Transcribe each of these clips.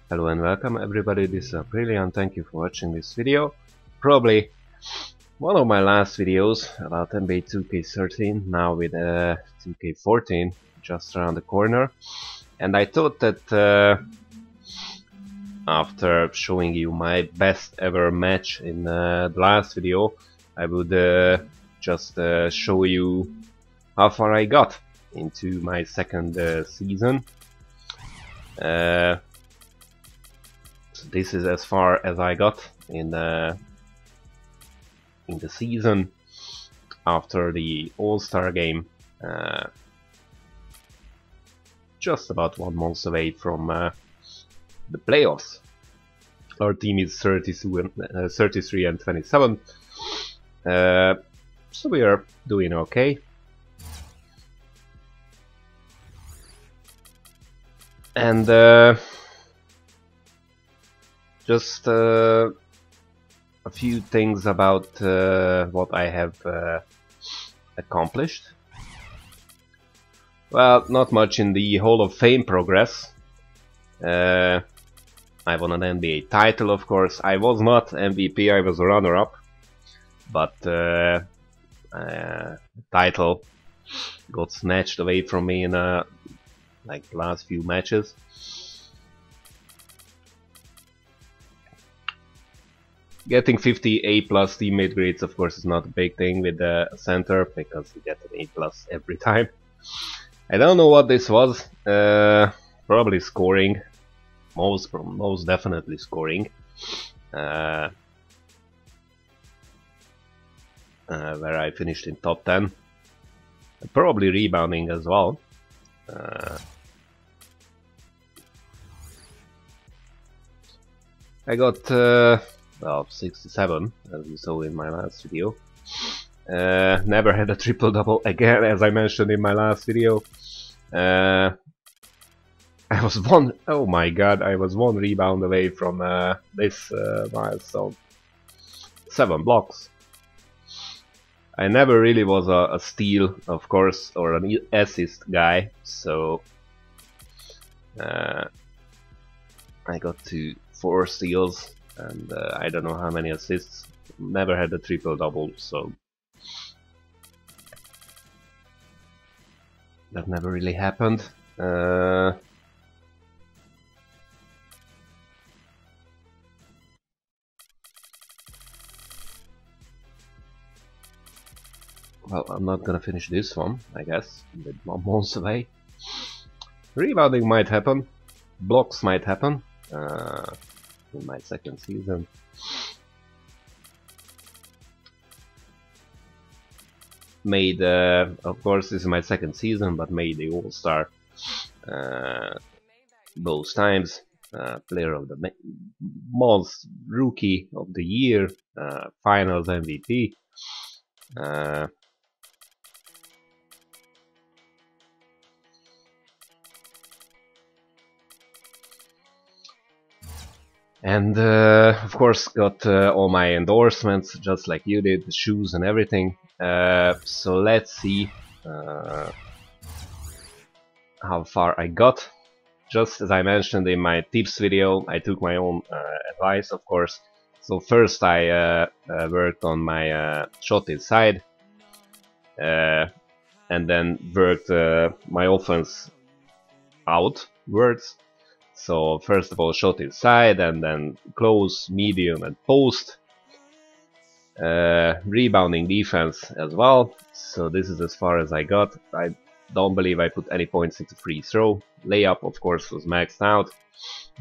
Hello and welcome everybody, this is Brilliant. Thank you for watching this video. Probably one of my last videos about NBA 2K13, now with 2K14 just around the corner. And I thought that after showing you my best ever match in the last video, I would just show you how far I got into my second season. So this is as far as I got in the season after the All-Star game, just about 1 month away from the playoffs. Our team is 33 and 27, so we are doing okay. And just a few things about what I have accomplished. Well, not much in the Hall of Fame progress. I won an NBA title, of course. I was not MVP, I was a runner-up, but the title got snatched away from me in like the last few matches. Getting 50 A+ teammate grades, of course, is not a big thing with the center, because you get an A+ every time. I don't know what this was. Probably scoring. Most definitely scoring. Where I finished in top 10. Probably rebounding as well. I got well, 67, as you saw in my last video. Never had a triple-double again, as I mentioned in my last video. I was oh my god, I was 1 rebound away from this milestone. 7 blocks. I never really was a steal, of course, or an assist guy, so I got to 4 steals and I don't know how many assists. Never had a triple-double, so that never really happened. Well, I'm not gonna finish this one, I guess, with 1 month away. Rebounding might happen, blocks might happen in my second season. Made, of course, this is my second season, but made the All-Star both times. Player of the month, Rookie of the Year, Finals MVP. And of course got all my endorsements, just like you did, the shoes and everything. So let's see how far I got. Just as I mentioned in my tips video, I took my own advice, of course. So first I worked on my shot inside, and then worked my offense outwards. So first of all, shot inside, and then close, medium, and post. Rebounding defense as well. So this is as far as I got. I don't believe I put any points into free throw. Layup, of course, was maxed out.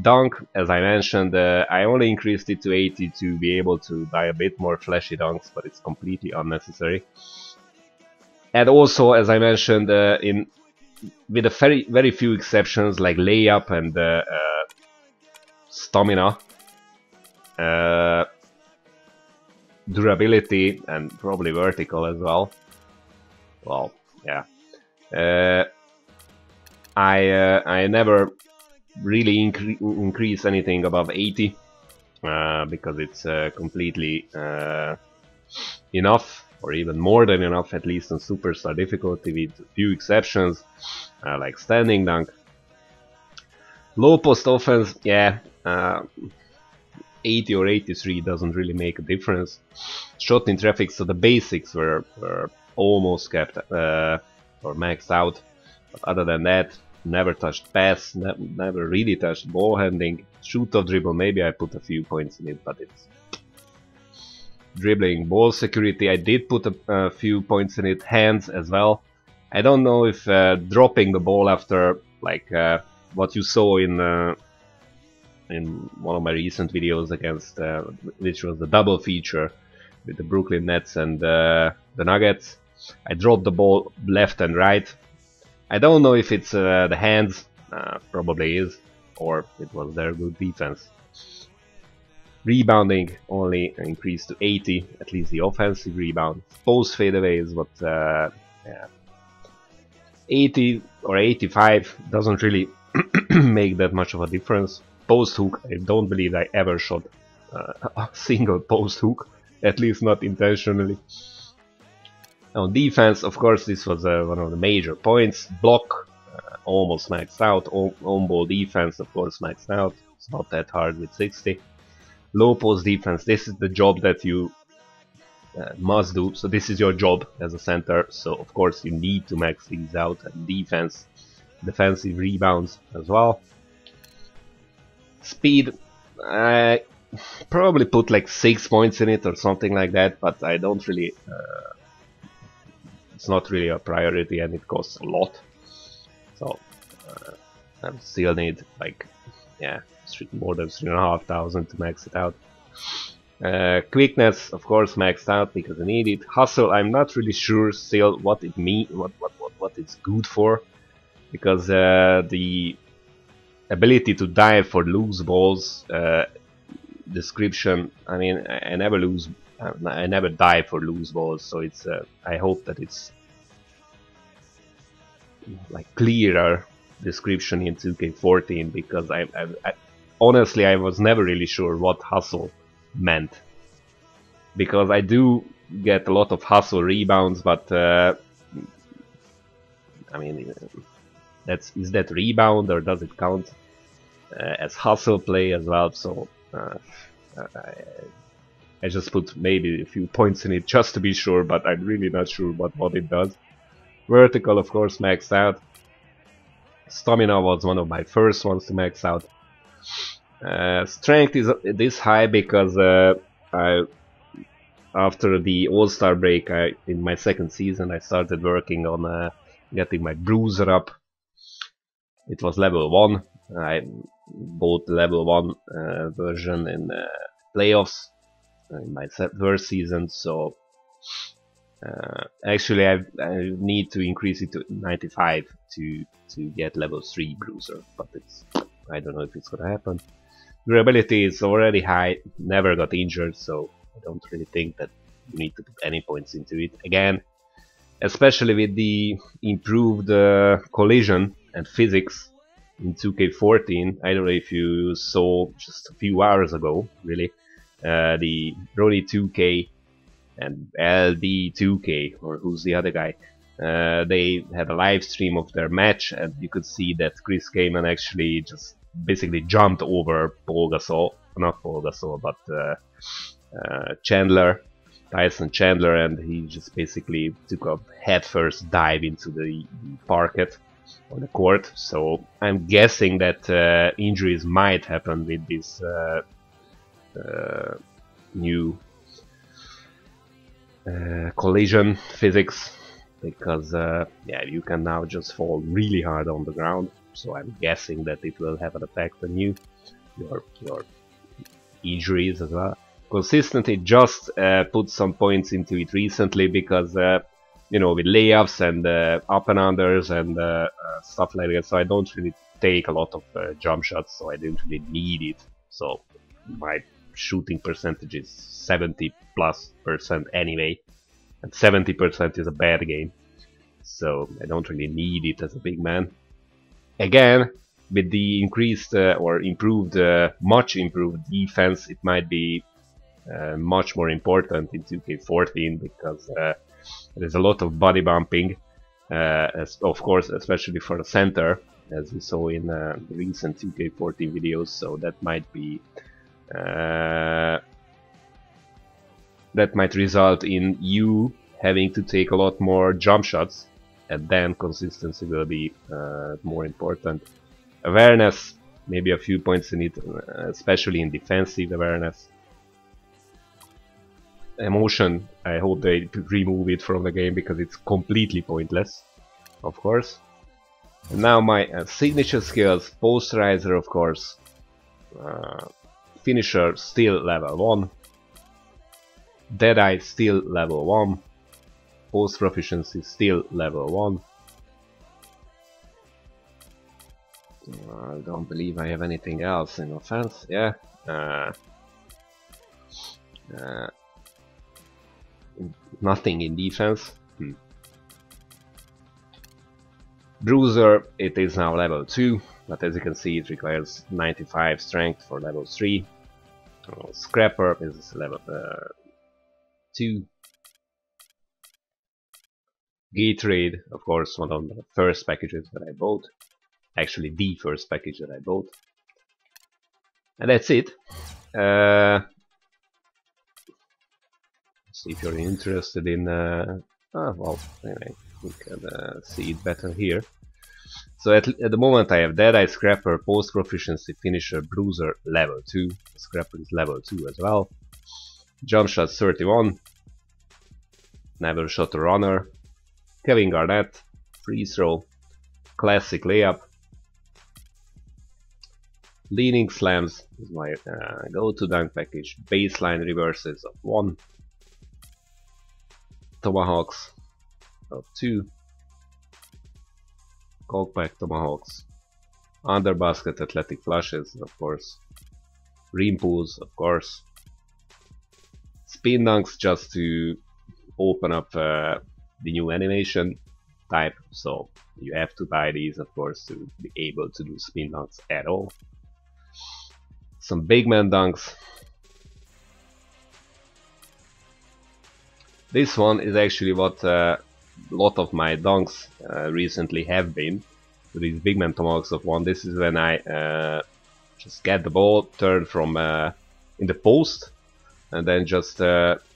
Dunk, as I mentioned, I only increased it to 80 to be able to buy a bit more flashy dunks, but it's completely unnecessary. And also, as I mentioned, with a very few exceptions, like layup and stamina, durability, and probably vertical as well. Well, yeah. I never really increase anything above 80 because it's completely enough, or even more than enough, at least on superstar difficulty, with a few exceptions like standing dunk. Low post offense, yeah, 80 or 83 doesn't really make a difference. Shot in traffic, so the basics were almost kept or maxed out. But other than that, never touched pass, never really touched ball handling. Shoot or dribble, maybe I put a few points in it, but it's dribbling. Ball security, I did put a few points in it. Hands as well. I don't know if dropping the ball after like what you saw in one of my recent videos against which was the double feature with the Brooklyn Nets and the Nuggets. I dropped the ball left and right. I don't know if it's the hands, probably is, or it was their good defense. Rebounding only increased to 80, at least the offensive rebound. Post fadeaway is what, yeah, 80 or 85 doesn't really make that much of a difference. Post hook, I don't believe I ever shot a single post hook, at least not intentionally. On defense, of course, this was one of the major points. Block, almost maxed out. On ball defense, of course, maxed out. It's not that hard with 60. Low post defense, this is the job that you must do. So this is your job as a center. So of course you need to max these out. And defense, defensive rebounds as well. Speed, I probably put like 6 points in it or something like that, but I don't really. It's not really a priority, and it costs a lot. So I still need like, yeah, more than 3,500 to max it out. Quickness, of course, maxed out because I need it. Hustle, I'm not really sure still what it means, what it's good for, because the ability to dive for loose balls description. I mean, I never lose. I never dive for loose balls, so it's. I hope that it's like clearer description in 2K14, because I honestly I was never really sure what hustle meant, because I do get a lot of hustle rebounds, but I mean, is that rebound or does it count as hustle play as well? So I just put maybe a few points in it just to be sure, but I'm really not sure what it does. Vertical, of course, maxed out. Stamina was one of my first ones to max out. Strength is this high because after the All-Star break, in my second season, I started working on getting my bruiser up. It was level 1. I bought the level 1 version in playoffs in my first season, so actually I need to increase it to 95 to get level 3 bruiser, but I don't know if it's gonna happen. Durability is already high, never got injured, so I don't really think that you need to put any points into it. Again, especially with the improved collision and physics in 2K14, I don't know if you saw just a few hours ago, really, the Ronnie 2K and LD 2K, or who's the other guy, they had a live stream of their match, and you could see that Chris Kaman actually just basically jumped over Paul Gasol, not Paul Gasol, but Tyson Chandler, and he just basically took a headfirst dive into the parquet or the court. So I'm guessing that injuries might happen with this new collision physics, because yeah, you can now just fall really hard on the ground. So I'm guessing that it will have an effect on you, your injuries as well. Consistency, just put some points into it recently because you know, with layups and up and unders and stuff like that, so I don't really take a lot of jump shots, so I didn't really need it. So my shooting percentage is 70+% anyway, and 70% is a bad game, so I don't really need it as a big man. Again, with the increased or improved, much improved defense, it might be much more important in 2K14, because there's a lot of body bumping, of course, especially for the center. as we saw in the recent 2K14 videos, so that might be that might result in you having to take a lot more jump shots, and then consistency will be more important. Awareness, maybe a few points in it, especially in defensive awareness. Emotion, I hope they remove it from the game because it's completely pointless, of course. And now my signature skills, posterizer, of course, finisher still level 1, Deadeye still level 1, post proficiency still level 1. I don't believe I have anything else in offense. Yeah. Nothing in defense. Bruiser, it is now level 2, but as you can see it requires 95 strength for level 3. Scrapper is level 2. Gatorade, of course, one of the first packages that I bought. Actually, the first package that I bought. And that's it. See if you're interested in... well, anyway, you can see it better here. So at the moment I have Deadeye, Scrapper, Post Proficiency, Finisher, Bruiser, level 2. Scrapper is level 2 as well. Jump shot 31. Never shot a runner. Kevin Garnett, free throw. Classic layup. Leaning slams is my go-to dunk package. Baseline reverses of 1. Tomahawks of 2. Cockback tomahawks. Under basket athletic flushes, of course. Rim pulls, of course. Spin dunks just to open up the new animation type, so you have to buy these, of course, to be able to do spin dunks at all. Some big man dunks. This one is actually what a lot of my dunks recently have been. So these big man tomahawks of 1. This is when I just get the ball, turn from in the post, and then just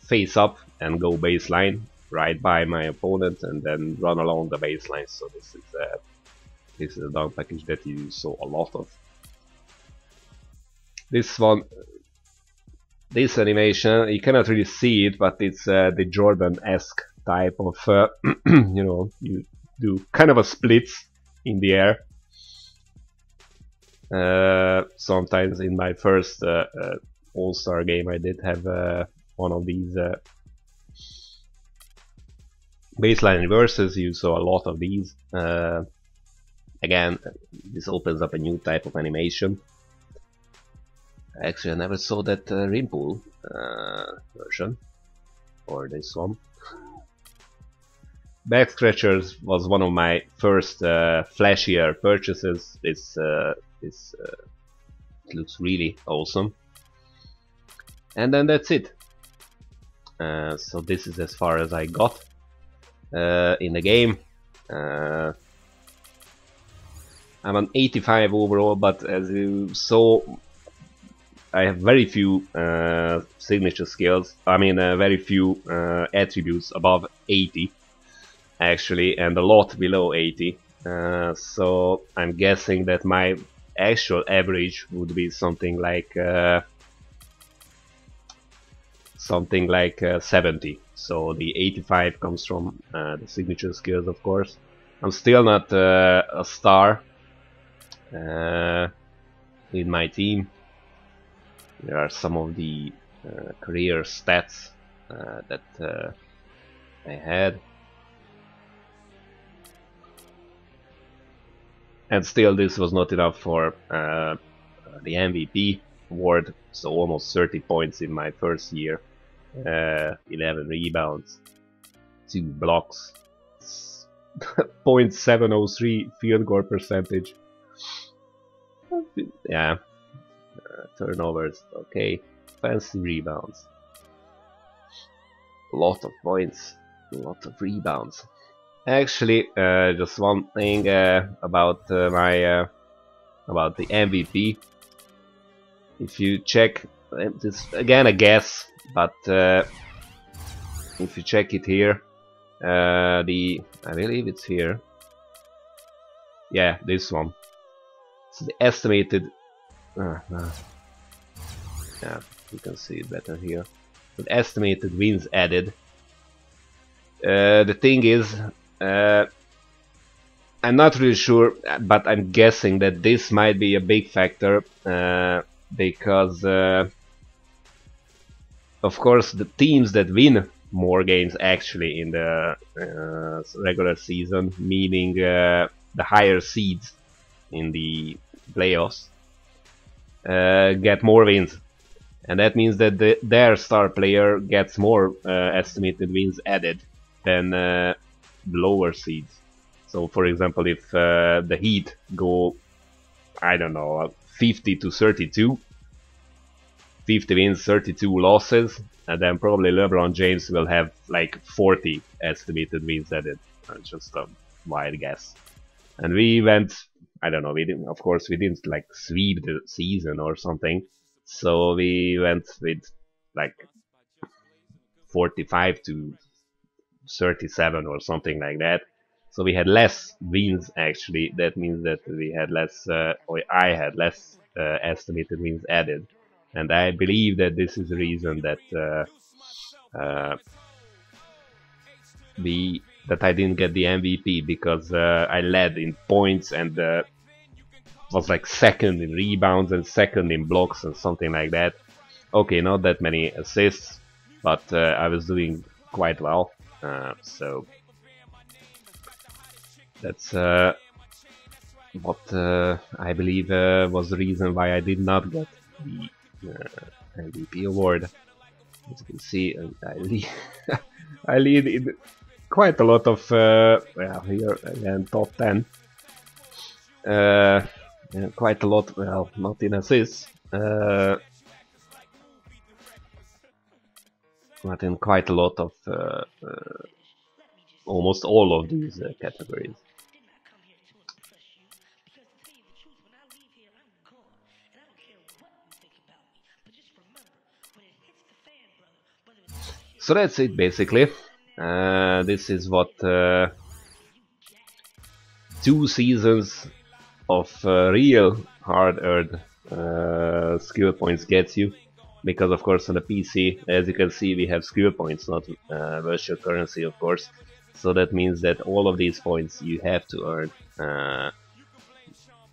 face up and go baseline right by my opponent, and then run along the baseline. So this is a dunk package that you saw a lot of. This one, this animation, you cannot really see it, but it's the Jordan-esque type of, you know, you do kind of a splits in the air. Sometimes in my first All-Star game I did have one of these baseline reverses. You saw a lot of these. Again, this opens up a new type of animation. Actually, I never saw that rim pull version, or this one. Back scratchers was one of my first flashier purchases. This looks really awesome. And then that's it. So this is as far as I got in the game. I'm an 85 overall, but as you saw, I have very few signature skills. I mean, very few attributes above 80, actually, and a lot below 80. So I'm guessing that my actual average would be something like 70. So the 85 comes from the signature skills, of course. I'm still not a star in my team. There are some of the career stats that I had, and still this was not enough for the MVP award. So almost 30 points in my first year, 11 rebounds, 2 blocks, .703 field goal percentage. Yeah. Turnovers, okay. Fancy rebounds. A lot of points, a lot of rebounds. Actually, just one thing about about the MVP. If you check, this again a guess, but if you check it here, I believe it's here. Yeah, this one. So the estimated. No. Yeah, you can see it better here. So the estimated wins added. The thing is, I'm not really sure, but I'm guessing that this might be a big factor because, of course, the teams that win more games actually in the regular season, meaning the higher seeds in the playoffs, get more wins. And that means that their star player gets more estimated wins added than the lower seeds. So, for example, if the Heat go, I don't know, 50 to 32, 50 wins, 32 losses, and then probably LeBron James will have like 40 estimated wins added. Just a wild guess. And we went, I don't know, of course we didn't like sweep the season or something. So we went with like 45 to 37 or something like that. So we had less wins actually. That means that we had less, or I had less estimated wins added. And I believe that this is the reason that that I didn't get the MVP, because I led in points and was like second in rebounds and second in blocks and something like that. Okay, not that many assists, but I was doing quite well. So that's what I believe was the reason why I did not get the MVP award. As you can see, I lead in quite a lot of, well, here again, top 10. Quite a lot, well, not in assists, but in quite a lot of, almost all of these categories. So that's it basically. This is what 2 seasons of real hard-earned skill points gets you. Because of course on the PC, as you can see, we have skill points, not virtual currency, of course. So that means that all of these points you have to earn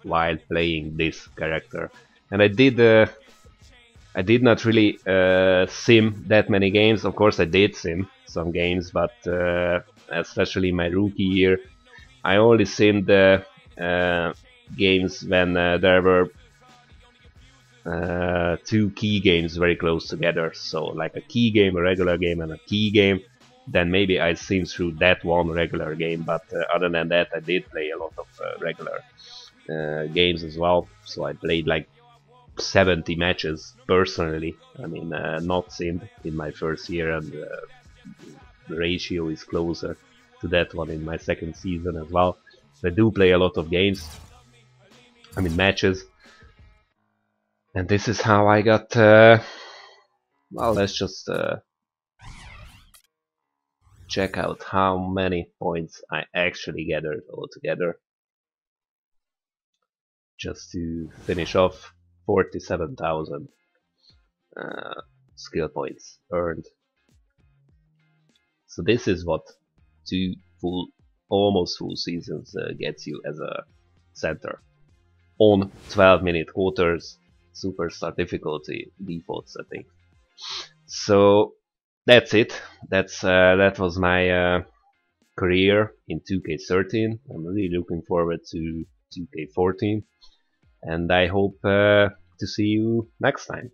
while playing this character. And I did not really sim that many games. Of course I did sim some games, but especially my rookie year, I only simmed games when there were 2 key games very close together. So like a key game, a regular game, and a key game. Then maybe I sim through that one regular game, but other than that I did play a lot of regular games as well. So I played like 70 matches personally. I mean, not simmed in my first year, and the ratio is closer to that one in my second season as well. So I do play a lot of games, I mean matches. And this is how I got, well, let's just check out how many points I actually gathered altogether. Just to finish off, 47,000 skill points earned. So this is what 2 full, almost full seasons gets you as a center. On 12-minute quarters, superstar difficulty default setting. So that's it. That was my career in 2K13. I'm really looking forward to 2K14, and I hope to see you next time.